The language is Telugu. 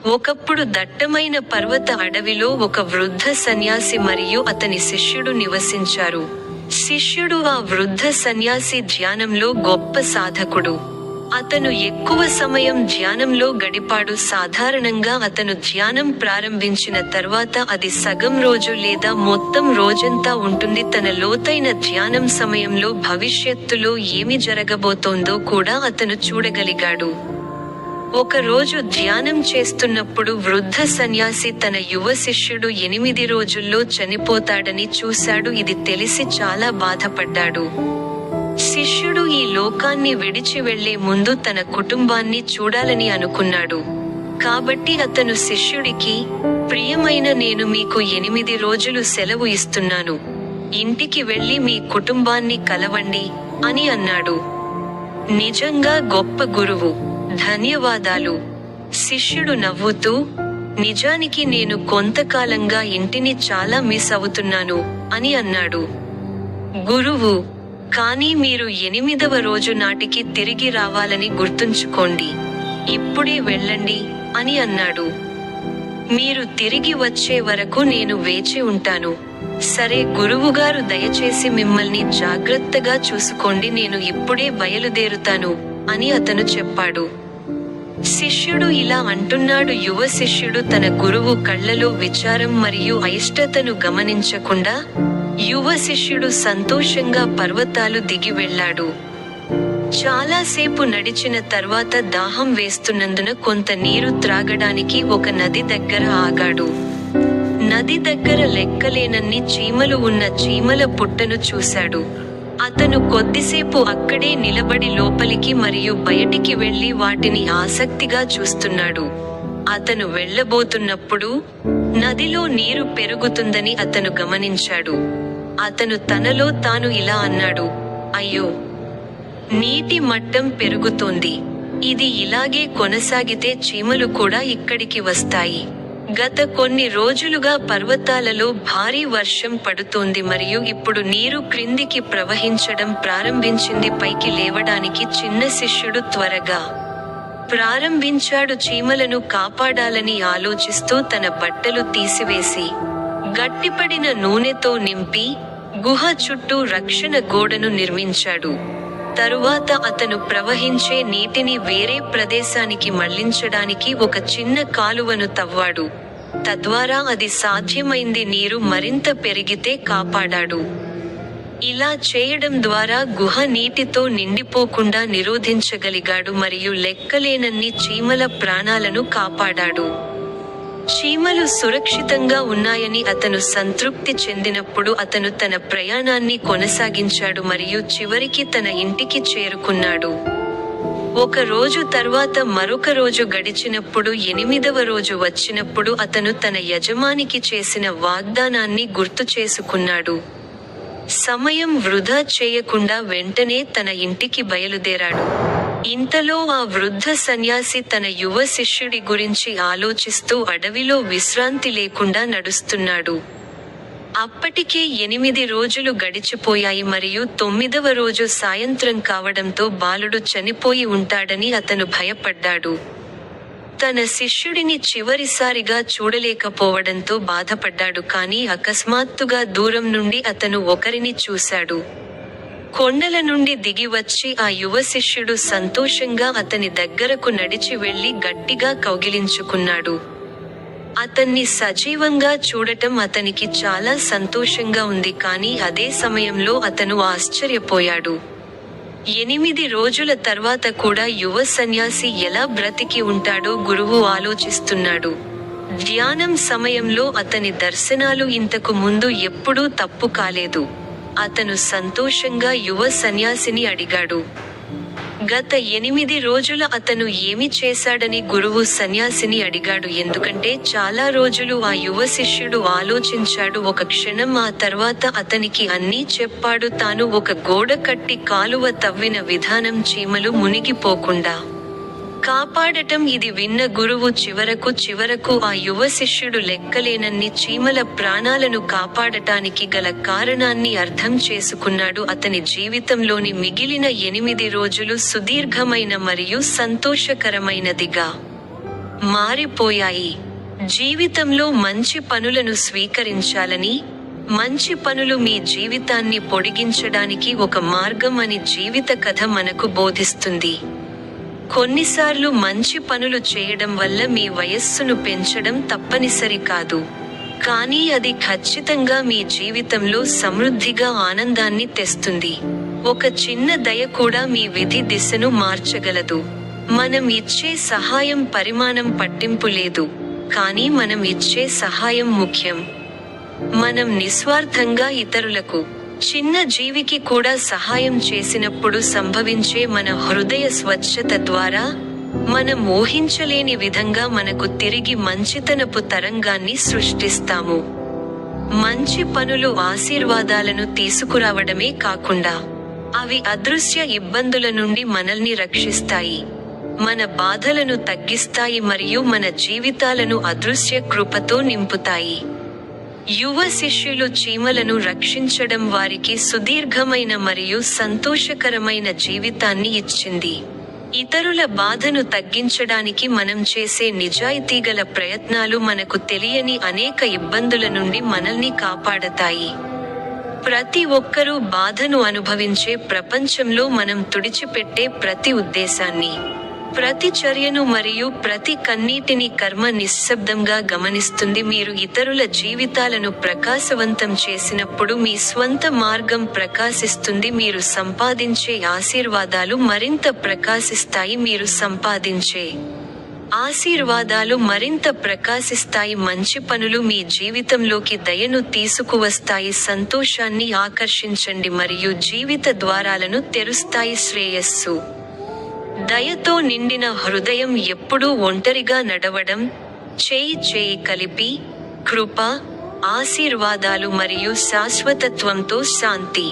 ఒకప్పుడు దట్టమైన పర్వత అడవిలో ఒక వృద్ధ సన్యాసి మరియు అతని శిష్యుడు నివసించారు. శిష్యుడు ఆ వృద్ధ సన్యాసి ధ్యానంలో గొప్ప సాధకుడు. అతను ఎక్కువ సమయం ధ్యానంలో గడిపాడు. సాధారణంగా అతను ధ్యానం ప్రారంభించిన తర్వాత అది సగం రోజు లేదా మొత్తం రోజంతా ఉంటుంది. తన లోతైన ధ్యానం సమయంలో భవిష్యత్తులో ఏమి జరగబోతోందో కూడా అతను చూడగలిగాడు. ఒక రోజు ధ్యానం చేస్తున్నప్పుడు వృద్ధ సన్యాసి తన యువ శిష్యుడు 8 రోజుల్లో చనిపోతాడని చూశాడు. ఇది తెలిసి చాలా బాధపడ్డాడు. శిష్యుడు ఈ లోకాన్ని విడిచి వెళ్లే ముందు తన కుటుంబాన్ని చూడాలని అనుకున్నాడు. కాబట్టి అతను శిష్యుడికి, ప్రియమైన, నేను మీకు 8 రోజులు సెలవు ఇస్తున్నాను. ఇంటికి వెళ్లి మీ కుటుంబాన్ని కలవండి అని అన్నాడు. నిజంగా గొప్ప గురువు, ధన్యవాదాలు. శిష్యుడు నవ్వుతూ, నిజానికి నేను కొంతకాలంగా ఇంటిని చాలా మిస్ అవుతున్నాను అని అన్నాడు. గురువు, కానీ మీరు 8వ రోజు నాటికి తిరిగి రావాలని గుర్తుంచుకోండి. ఇప్పుడే వెళ్ళండి అని అన్నాడు. మీరు తిరిగి వచ్చే వరకు నేను వేచి ఉంటాను. సరే గురువుగారు, దయచేసి మిమ్మల్ని జాగ్రత్తగా చూసుకోండి, నేను ఇప్పుడే బయలుదేరుతాను అని అతను చెప్పాడు. శిష్యుడు ఇలా అంటున్నాడు. యువ శిష్యుడు తన గురువు కళ్ళలో విచారం మరియు అయిష్టతను గమనించకుండా, యువ శిష్యుడు సంతోషంగా పర్వతాలు దిగి వెళ్ళాడు. చాలాసేపు నడిచిన తర్వాత దాహం వేస్తున్నందున కొంత నీరు త్రాగడానికి ఒక నది దగ్గర ఆగాడు. నది దగ్గర లెక్కలేనన్ని చీమలు ఉన్న చీమల పుట్టను చూశాడు. అతను కొద్దిసేపు అక్కడే నిలబడి లోపలికి మరియు బయటికి వెళ్లి వాటిని ఆసక్తిగా చూస్తున్నాడు. అతను వెళ్ళబోతున్నప్పుడు నదిలో నీరు పెరుగుతుందని అతను గమనించాడు. అతను తనలో తాను ఇలా అన్నాడు, అయ్యో, నీటి మట్టం పెరుగుతోంది. ఇది ఇలాగే కొనసాగితే చీమలు కూడా ఇక్కడికి వస్తాయి. గత కొన్ని రోజులుగా పర్వతాలలో భారీ వర్షం పడుతోంది మరియు ఇప్పుడు నీరు క్రిందికి ప్రవహించడం ప్రారంభించింది. పైకి లేవడానికి చిన్న శిష్యుడు త్వరగా ప్రారంభించాడు. చీమలను కాపాడాలని ఆలోచిస్తూ తన బట్టలు తీసివేసి, గట్టిపడిన నూనెతో నింపి, గుహ చుట్టూ రక్షణ గోడను నిర్మించాడు. తరువాత అతను ప్రవహించే నీటిని వేరే ప్రదేశానికి మళ్లించడానికి ఒక చిన్న కాలువను తవ్వాడు. తద్వారా అది సాధ్యమైంది. నీరు మరింత పెరిగితే కాపాడాడు. ఇలా చేయడం ద్వారా గుహ నీటితో నిండిపోకుండా నిరోధించగలిగాడు మరియు లెక్కలేనన్ని చీమల ప్రాణాలను కాపాడాడు. చీమలు సురక్షితంగా ఉన్నాయని అతను సంతృప్తి చెందినప్పుడు అతను తన ప్రయాణాన్ని కొనసాగించాడు మరియు చివరికి తన ఇంటికి చేరుకున్నాడు. ఒక రోజు తర్వాత మరొక రోజు గడిచినప్పుడు 8వ రోజు వచ్చినప్పుడు అతను తన యజమానికి చేసిన వాగ్దానాన్ని గుర్తు చేసుకున్నాడు. సమయం వృధా చేయకుండా వెంటనే తన ఇంటికి బయలుదేరాడు. ఇంతలో ఆ వృద్ధ సన్యాసి తన యువ శిష్యుడి గురించి ఆలోచిస్తూ అడవిలో విశ్రాంతి లేకుండా నడుస్తున్నాడు. అప్పటికే 8 రోజులు గడిచిపోయాయి మరియు 9వ రోజు సాయంత్రం కావడంతో బాలుడు చనిపోయి ఉంటాడని అతను భయపడ్డాడు. తన శిష్యుడిని చివరిసారిగా చూడలేకపోవడంతో బాధపడ్డాడు. కానీ అకస్మాత్తుగా దూరం నుండి అతను ఒకరిని చూశాడు. కొండల నుండి దిగి వచ్చి ఆ యువ శిష్యుడు సంతోషంగా అతని దగ్గరకు నడిచి వెళ్లి గట్టిగా కౌగిలించుకున్నాడు. అతన్ని సజీవంగా చూడటం అతనికి చాలా సంతోషంగా ఉంది. కానీ అదే సమయంలో అతను ఆశ్చర్యపోయాడు. 8 రోజుల తర్వాత కూడా యువ సన్యాసి ఎలా బ్రతికి ఉంటాడో గురువు ఆలోచిస్తున్నాడు. ధ్యానం సమయంలో అతని దర్శనాలు ఇంతకు ముందు ఎప్పుడూ తప్పు కాలేదు. అతను సంతోషంగా యువ సన్యాసిని అడిగాడు. గత 8 రోజుల అతను ఏమి చేశాడని గురువు సన్యాసిని అడిగాడు. ఎందుకంటే చాలా రోజులు ఆ యువ శిష్యుడు ఆలోచించాడు. ఒక క్షణం ఆ తర్వాత అతనికి అన్నీ చెప్పాడు. తాను ఒక గోడ కట్టి కాలువ తవ్విన విధానం, చీమలు మునిగిపోకుండా కాపాడటం. ఇది విన్న గురువు చివరకు ఆ యువ శిష్యుడు లెక్కలేనన్ని చీమల ప్రాణాలను కాపాడటానికి గల కారణాన్ని అర్థం చేసుకున్నాడు. అతని జీవితంలోని మిగిలిన 8 రోజులు సుదీర్ఘమైన మరియు సంతోషకరమైనదిగా మారిపోయాయి. జీవితంలో మంచి పనులను స్వీకరించాలని, మంచి పనులు మీ జీవితాన్ని పొడిగించడానికి ఒక మార్గం అని జీవిత కథ మనకు బోధిస్తుంది. కొన్నిసార్లు మంచి పనులు చేయడం వల్ల మీ వయస్సును పెంచడం తప్పనిసరి కాదు. కానీ అది ఖచ్చితంగా మీ జీవితంలో సమృద్ధిగా ఆనందాన్ని తెస్తుంది. ఒక చిన్న దయ కూడా మీ విధి దిశను మార్చగలదు. మనం ఇచ్చే సహాయం పరిమాణం పట్టింపు లేదు, కానీ మనం ఇచ్చే సహాయం ముఖ్యం. మనం నిస్వార్థంగా ఇతరులకు, చిన్న జీవికి కూడా సహాయం చేసినప్పుడు సంభవించే మన హృదయ స్వచ్ఛత ద్వారా, మనం ఊహించలేని విధంగా మనకు తిరిగి మంచితనపు తరంగాన్ని సృష్టిస్తాము. మంచి పనులు ఆశీర్వాదాలను తీసుకురావడమే కాకుండా, అవి అదృశ్య ఇబ్బందుల నుండి మనల్ని రక్షిస్తాయి, మన బాధలను తగ్గిస్తాయి మరియు మన జీవితాలను అదృశ్య కృపతో నింపుతాయి. యువ శిష్యులు చీమలను రక్షించడం వారికి సుదీర్ఘమైన మరియు సంతోషకరమైన జీవితాన్ని ఇచ్చింది. ఇతరుల బాధను తగ్గించడానికి మనం చేసే నిజాయితీగల ప్రయత్నాలు మనకు తెలియని అనేక ఇబ్బందుల నుండి మనల్ని కాపాడతాయి. ప్రతి ఒక్కరూ బాధను అనుభవించే ప్రపంచంలో మనం తుడిచిపెట్టే ప్రతి ఉద్దేశాన్ని, ప్రతి చర్యను మరియు ప్రతి కన్నీటిని కర్మ నిశ్శబ్దంగా గమనిస్తుంది. మీరు ఇతరుల జీవితాలను ప్రకాశవంతం చేసినప్పుడు మీ స్వంత మార్గం ప్రకాశిస్తుంది. మీరు సంపాదించే ఆశీర్వాదాలు మరింత ప్రకాశిస్తాయి. మీరు సంపాదించే ఆశీర్వాదాలు మరింత ప్రకాశిస్తాయి. మంచి పనులు మీ జీవితంలోకి దయను తీసుకువస్తాయి, సంతోషాన్ని ఆకర్షించండి మరియు జీవిత ద్వారాలను తెరుస్తాయి. శ్రేయస్సు, దయతో నిండిన హృదయం ఎప్పుడూ ఒంటరిగా నడవడం, చేయి కలిపి, కృప, ఆశీర్వాదాలు మరియు శాశ్వతత్వంతో శాంతి.